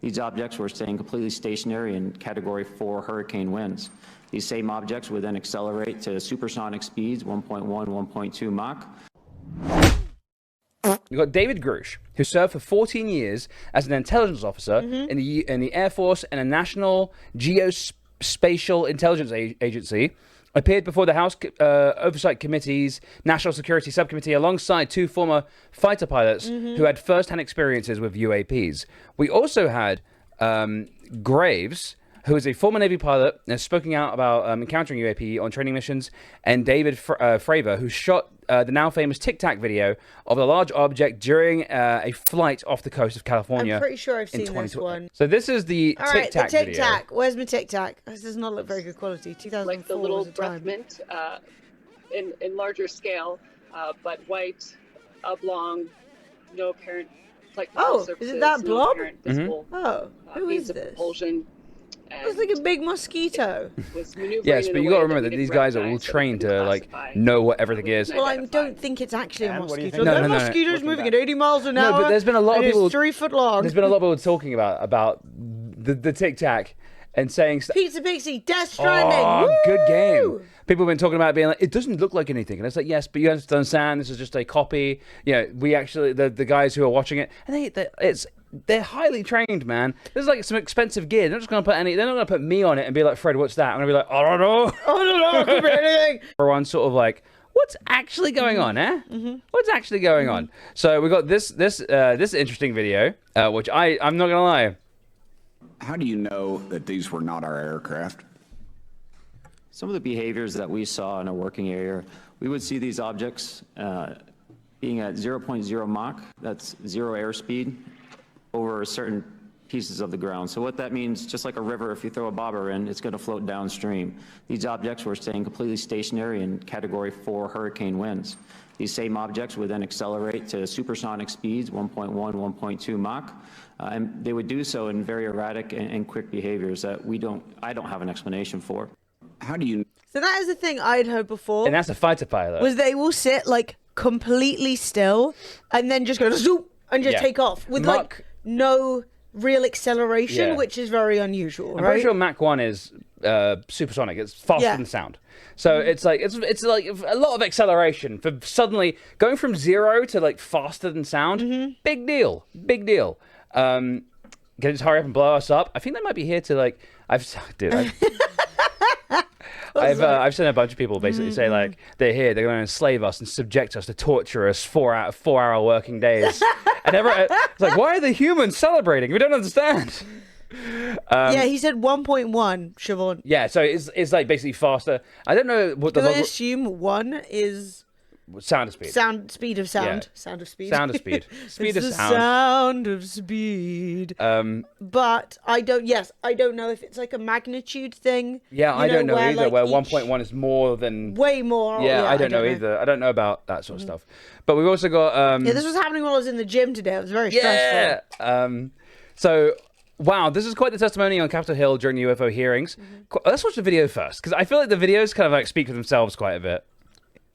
These objects were staying completely stationary in Category 4 hurricane winds. These same objects would then accelerate to supersonic speeds, 1.1, 1.2 Mach. You've got David Grush, who served for 14 years as an intelligence officer in the Air Force and a National Geospatial Intelligence Agency, appeared before the House Oversight Committee's National Security Subcommittee alongside two former fighter pilots who had first-hand experiences with UAPs. We also had Graves, who is a former Navy pilot and has spoken out about encountering UAP on training missions, and David Fravor, who shot the now famous Tic Tac video of a large object during a flight off the coast of California. I'm pretty sure I've seen this one. So this is the Tic Tac video. Tic Tac. Where's my Tic Tac? This does not look very good quality. 2004 like the little was a breath time. mint in larger scale, but white, oblong, no apparent like Oh, surfaces, is it that no blob? apparent visible, Oh, who means is of this? propulsion. It's like a big mosquito. Yes, but you got to remember that these guys are all trained to like know what everything is. Well, I don't think it's actually a mosquito. No, That no, no, no. mosquito's moving at 80 miles an hour. No, but there's been a lot of and people. It's 3 foot long. There's been a lot of people talking about the Tic Tac and saying stuff. Pizza Pixie, Death Stranding. Oh, Woo! good game. People have been talking about it being like, it doesn't look like anything. And it's like, yes, but you have to understand this is just a copy. You know, we actually, the guys who are watching it, and they're highly trained, man. This is like some expensive gear. They're not just going to put they're not going to put me on it and be like, Fred, what's that? I'm going to be like, I don't know. I don't know, it could be anything. Everyone's sort of like, what's actually going on, eh? What's actually going on? So we got this interesting video, which I'm not going to lie. How do you know that these were not our aircraft? Some of the behaviors that we saw in a working area, we would see these objects being at 0.0 Mach, that's zero airspeed, over certain pieces of the ground. So what that means, just like a river, if you throw a bobber in, it's going to float downstream. These objects were staying completely stationary in Category 4 hurricane winds. These same objects would then accelerate to supersonic speeds, 1.1, 1.2 Mach, and they would do so in very erratic and quick behaviors that I don't have an explanation for. How do you... So that is the thing I'd heard before. And that's a fighter pilot. Was they will sit like completely still and then just go zoop and just take off with like no real acceleration, which is very unusual. I'm pretty sure Mach 1 is supersonic. It's faster than sound. So it's like it's like a lot of acceleration for suddenly going from 0 to like faster than sound. Big deal. Big deal. Can you just hurry up and blow us up? I think they might be here to like I've seen a bunch of people basically say like they're here, they're going to enslave us and subject us to torture us 4-hour working days. And it's like, why are the humans celebrating? We don't understand. Yeah, he said 1.1, Siobhan. Yeah, so it's like basically faster. I don't know what the I assume 1 is sound of speed. Speed of sound. Yeah. Sound of speed. Sound of speed. Speed it's of the sound. Sound of speed. But I don't know if it's like a magnitude thing. Yeah, I don't know where, either, like, where 1.1 is more than... Way more. Yeah, I don't know either. I don't know about that sort of stuff. But we've also got... yeah, this was happening while I was in the gym today. It was very stressful. So... Wow, this is quite the testimony on Capitol Hill during the UFO hearings. Let's watch the video first, because I feel like the videos kind of like speak for themselves quite a bit.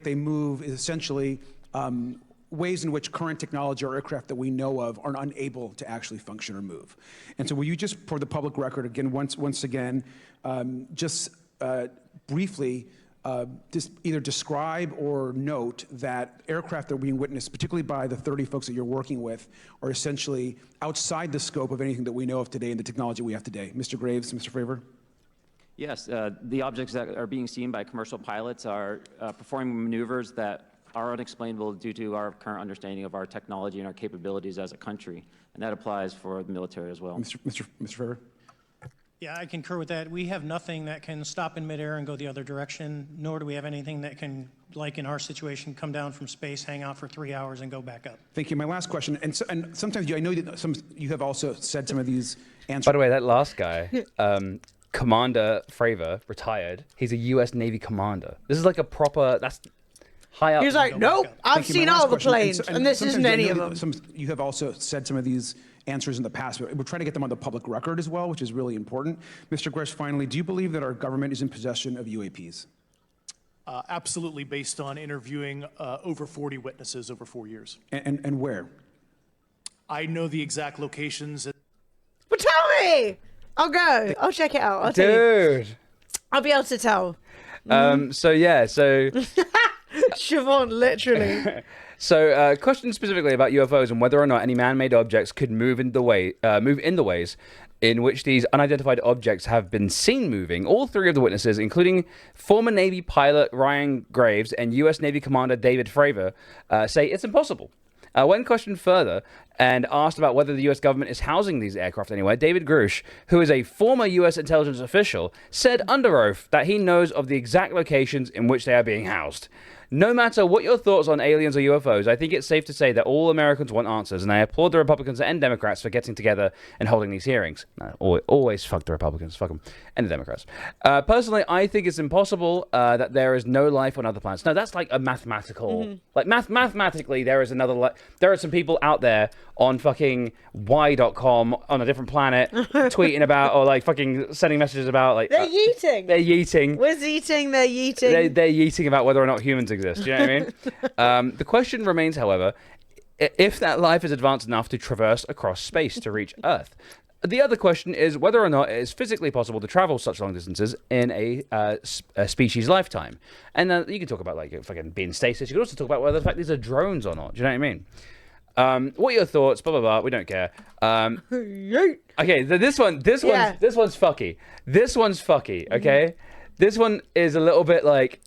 They move essentially ways in which current technology or aircraft that we know of are unable to actually function or move. And so will you just, for the public record, again, once again, briefly just either describe or note that aircraft that are being witnessed, particularly by the 30 folks that you're working with, are essentially outside the scope of anything that we know of today and the technology we have today. Mr. Graves, Mr. Fravor? Yes, the objects that are being seen by commercial pilots are performing maneuvers that are unexplainable due to our current understanding of our technology and our capabilities as a country, and that applies for the military as well. Mr. Fravor? Yeah, I concur with that. We have nothing that can stop in midair and go the other direction, nor do we have anything that can, like in our situation, come down from space, hang out for 3 hours, and go back up. Thank you. My last question, and sometimes I know that you have also said some of these answers. By the way, that last guy, Commander Fravor, retired. He's a U.S. Navy commander. This is like a proper, that's high up. He's like, nope, I've seen all the planes, and this isn't any of them. You have also said some of these answers in the past, but we're trying to get them on the public record as well, which is really important. Mr. Grush, finally, do you believe that our government is in possession of UAPs? Absolutely, based on interviewing over 40 witnesses over 4 years. And where? I know the exact locations. But tell Maybe. I'll go. I'll check it out. I'll tell you. Dude. I'll be able to tell. So Siobhan, literally. So, question specifically about UFOs and whether or not any man-made objects could move in the ways in which these unidentified objects have been seen moving. All three of the witnesses, including former Navy pilot Ryan Graves and U.S. Navy Commander David Fravor, say it's impossible. When questioned further and asked about whether the U.S. government is housing these aircraft anywhere, David Grush, who is a former U.S. intelligence official, said under oath that he knows of the exact locations in which they are being housed. No matter what your thoughts on aliens or UFOs, I think it's safe to say that all Americans want answers, and I applaud the Republicans and Democrats for getting together and holding these hearings. Always fuck the Republicans, fuck them, and the Democrats. Personally, I think it's impossible that there is no life on other planets. No, that's like a mathematical... Like, mathematically, there is another... there are some people out there on fucking y.com on a different planet tweeting about, or like fucking sending messages about, like... They're yeeting. They're yeeting. We're yeeting, they're yeeting. They're yeeting about whether or not humans exist. Do you know what I mean? The question remains, however, if that life is advanced enough to traverse across space to reach Earth. The other question is whether or not it is physically possible to travel such long distances in a species lifetime. And you can talk about like fucking being stasis. You can also talk about whether the fact these are drones or not. Do you know what I mean? What are your thoughts? Blah blah blah. We don't care. Okay, this one's fucky. This one's fucky. Okay, this one is a little bit like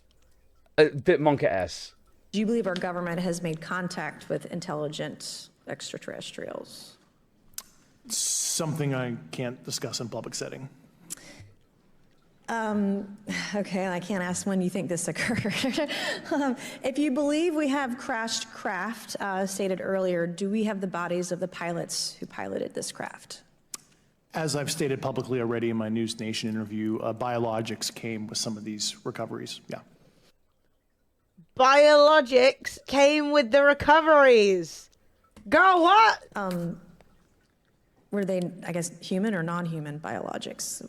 a bit Monka-esque. Do you believe our government has made contact with intelligent extraterrestrials? Something I can't discuss in public setting. Okay, I can't ask when you think this occurred. If you believe we have crashed craft, stated earlier, do we have the bodies of the pilots who piloted this craft? As I've stated publicly already in my News Nation interview, Biologics came with some of these recoveries. Yeah. Biologics came with the recoveries. Girl, what? Were they, I guess, human or non-human biologics?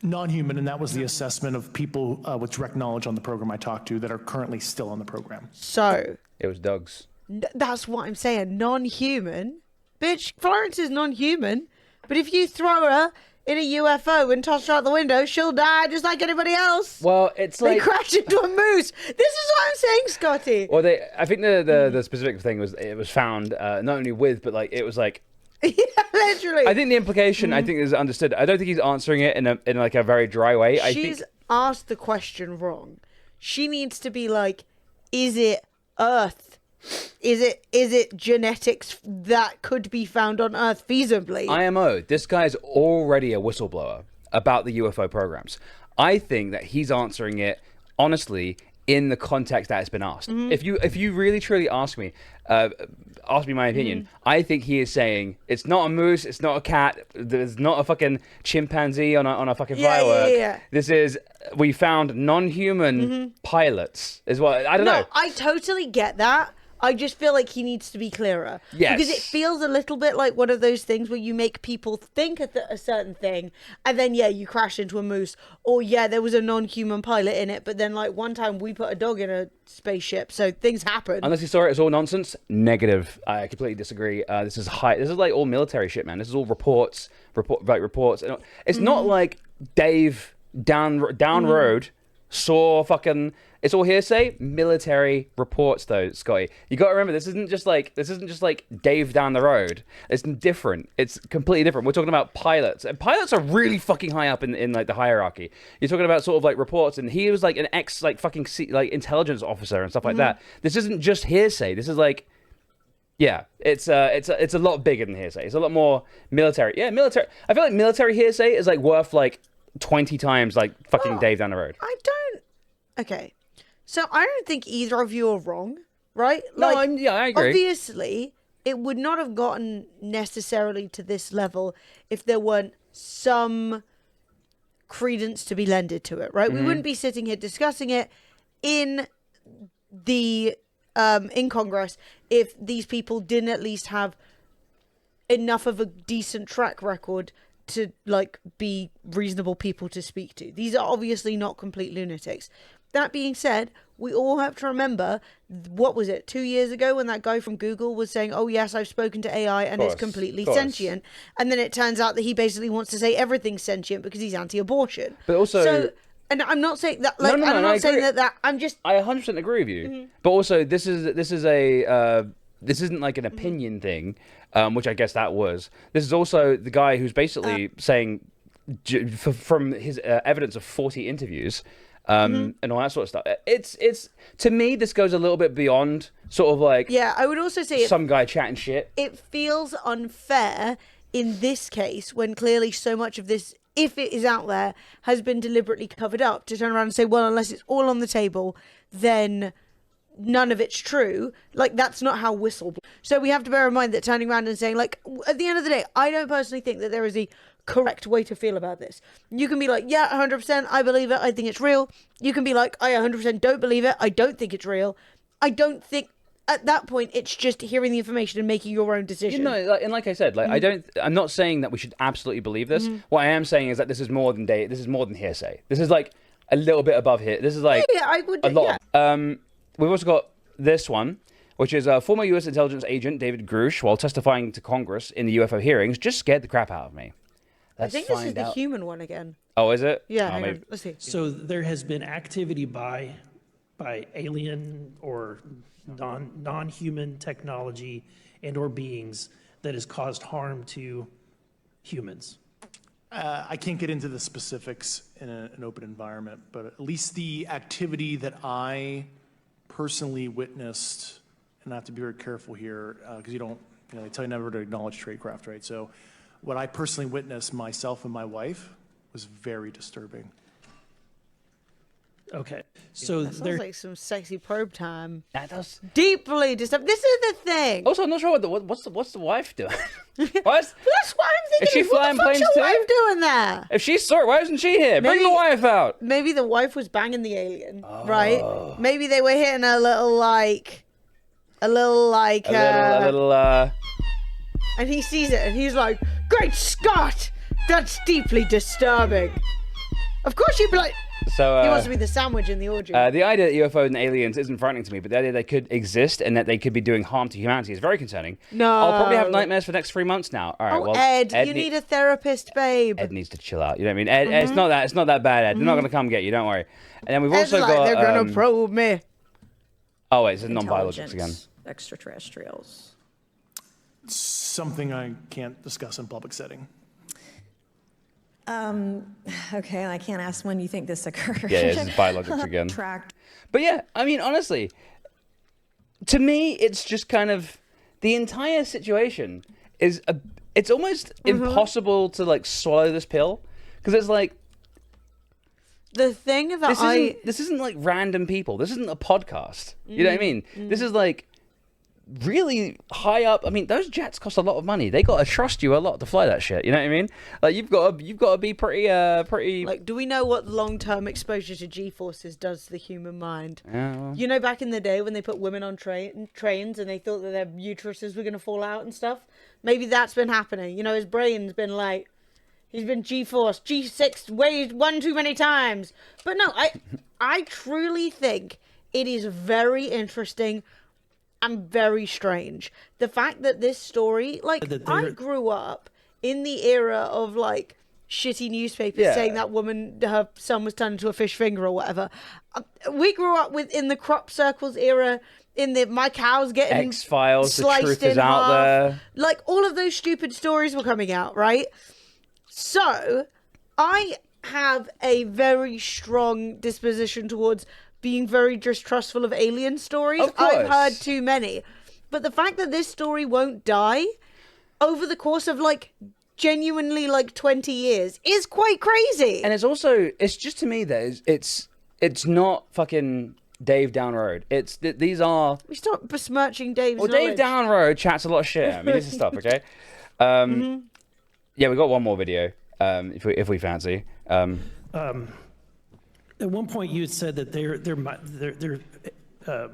Non-human, and that was the assessment of people with direct knowledge on the program I talked to that are currently still on the program. So It was Doug's. That's what I'm saying. Non-human. Bitch, Florence is non-human. But if you throw her in a UFO and toss her out the window, she'll die just like anybody else. Well, it's They like... crash into a moose. This is what I'm saying, Scotty. Well, I think the specific thing was it was found not only with, but like it was like... Yeah, literally. I think the implication, I think, is understood. I don't think he's answering it in like a very dry way. She's asked the question wrong. She needs to be like, is it Earth? Is it genetics that could be found on Earth feasibly? IMO, this guy's already a whistleblower about the UFO programs. I think that he's answering it honestly in the context that it's been asked. If you really truly ask me my opinion, I think he is saying it's not a moose, it's not a cat, there's not a fucking chimpanzee on a fucking firework. Yeah. This is, we found non-human pilots is what, I don't know. I totally get that. I just feel like he needs to be clearer. Yes. Because it feels a little bit like one of those things where you make people think a certain thing, and then, you crash into a moose. Or, there was a non-human pilot in it, but then, like, one time we put a dog in a spaceship, so things happen. Unless you saw it's all nonsense. Negative. I completely disagree. This is like all military shit, man. This is all reports. It's not like Dave down road saw fucking... It's all hearsay. Military reports, though, Scotty. You got to remember, this isn't just like Dave down the road. It's different. It's completely different. We're talking about pilots, and pilots are really fucking high up in like the hierarchy. You're talking about sort of like reports, and he was like an ex like fucking intelligence officer and stuff like that. This isn't just hearsay. This is like, it's a lot bigger than hearsay. It's a lot more military. Yeah, military. I feel like military hearsay is like worth like 20 times like fucking Dave down the road. I don't... Okay. So I don't think either of you are wrong, right? No, I agree. Obviously, it would not have gotten necessarily to this level if there weren't some credence to be lended to it, right? We wouldn't be sitting here discussing it in the in Congress if these people didn't at least have enough of a decent track record to like be reasonable people to speak to. These are obviously not complete lunatics. that being said, we all have to remember, what was it, 2 years ago when that guy from Google was saying, oh yes, I've spoken to AI and it's completely sentient. And then it turns out that he basically wants to say everything's sentient because he's anti-abortion. But also... So, and I'm not saying that, like, No, I'm I not saying agree. that, I'm just... I 100% agree with you. But also, this isn't like an opinion thing, which I guess that was. This is also the guy who's basically saying, from his evidence of 40 interviews, and all that sort of stuff. It's to me, this goes a little bit beyond sort of like Yeah, I would also say some guy chatting shit. it feels unfair in this case when clearly so much of this, if it is out there, has been deliberately covered up, to turn around and say, well, unless it's all on the table, then none of it's true. Like, that's not how whistle. So we have to bear in mind that turning around and saying, like, at the end of the day, I don't personally think that there is a correct way to feel about this. You can be like, yeah, 100%, I believe it, I think it's real. You can be like, I 100% don't believe it, I don't think it's real. I don't think, at that point, it's just hearing the information and making your own decision. Like I said, I'm not saying that we should absolutely believe this. What I am saying is that this is more than hearsay. This is like a little bit above here. This is like I would, a lot. We've also got this one, which is former U.S. intelligence agent David Grush, while testifying to Congress in the UFO hearings, just scared the crap out of me. I think this is the human one again. Oh, is it? Yeah, Oh, hang maybe. on. Let's see. So there has been activity by alien or non-human technology and or beings that has caused harm to humans. I can't get into the specifics in an open environment, but at least the activity that I personally witnessed, and I have to be very careful here because they tell you never to acknowledge tradecraft, right? So what I personally witnessed, myself and my wife, was very disturbing. Okay, so That there. sounds like some sexy probe time. That does. Deeply disturbed. This is the thing. Also, I'm not sure what's the wife doing. What? That's what I'm thinking. Is she What flying the fuck's planes your too? wife doing there? If she's sorry, why isn't she here? Bring Maybe- the wife out. Maybe the wife was banging the alien, right? Maybe they were hitting a little like, A little. and he sees it and he's like, "Great Scott, that's deeply disturbing." Of course you'd be like, So he wants to be the sandwich in the orgy. the idea that UFOs and aliens isn't frightening to me, but the idea they could exist and that they could be doing harm to humanity is very concerning. No. I'll probably have nightmares for the next 3 months now. All right, Oh, well, Ed, you ne- need a therapist, babe. Ed needs to chill out. You know what I mean? Ed, it's not that bad, Ed. They're not going to come get you. Don't worry. And then we've Ed's also like, got. they're gonna probe me. Oh wait, this is non-biologics again. Intelligence, extraterrestrials. Something I can't discuss in public setting. Okay, I can't ask when you think this occurred. Yeah, this is biologics again. Tracked. But yeah, I mean, honestly, to me, it's just kind of the entire situation is it's almost impossible to like swallow this pill because it's like The thing that this isn't like random people. This isn't a podcast. You know what I mean? This is like really high up. I mean, those jets cost a lot of money. They got to trust you a lot to fly that shit. You know what I mean? Like you've got to be pretty. like, do we know what long-term exposure to G-forces does to the human mind? Yeah, well. You know, back in the day when they put women on trains and they thought that their uteruses were going to fall out and stuff, maybe that's been happening. You know, his brain's been like, he's been G-forced, G6 weighed one too many times. But no, I truly think it is very interesting and very strange. The fact that this story, like, I grew up in the era of, like, shitty newspapers saying that woman, her son was turned into a fish finger or whatever. We grew up in the crop circles era, in the my cow's getting X-Files, the sliced truth in is out half. there. Like, all of those stupid stories were coming out, right? So, I have a very strong disposition towards being very distrustful of alien stories. Of course. I've heard too many. But the fact that this story won't die over the course of, like, genuinely, like, 20 years is quite crazy. And it's just to me that it's not fucking Dave Down Road. These are. We stop besmirching Dave's Well, Dave knowledge. Down Road chats a lot of shit. I mean, this is stuff, okay? Yeah, we got one more video, if we fancy. At one point, you had said that there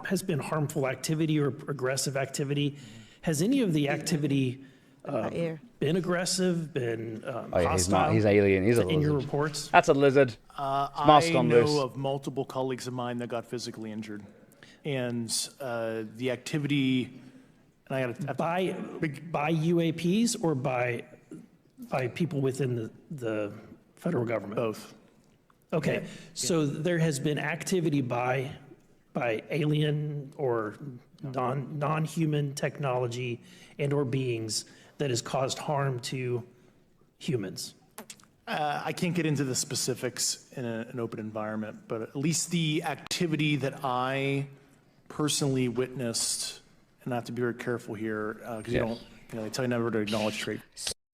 has been harmful activity or aggressive activity. Has any of the activity Ear. been aggressive, been Oh, yeah, he's hostile? not. He's alien. He's a in your lizard. reports? That's a lizard. I on know loose. of multiple colleagues of mine that got physically injured. And the activity, and I got to, By UAPs or by people within the federal government? both. Okay, so there has been activity by alien or non-human technology and or beings that has caused harm to humans. I can't get into the specifics in an open environment, but at least the activity that I personally witnessed, and I have to be very careful here, because you don't, they tell you never to acknowledge trade.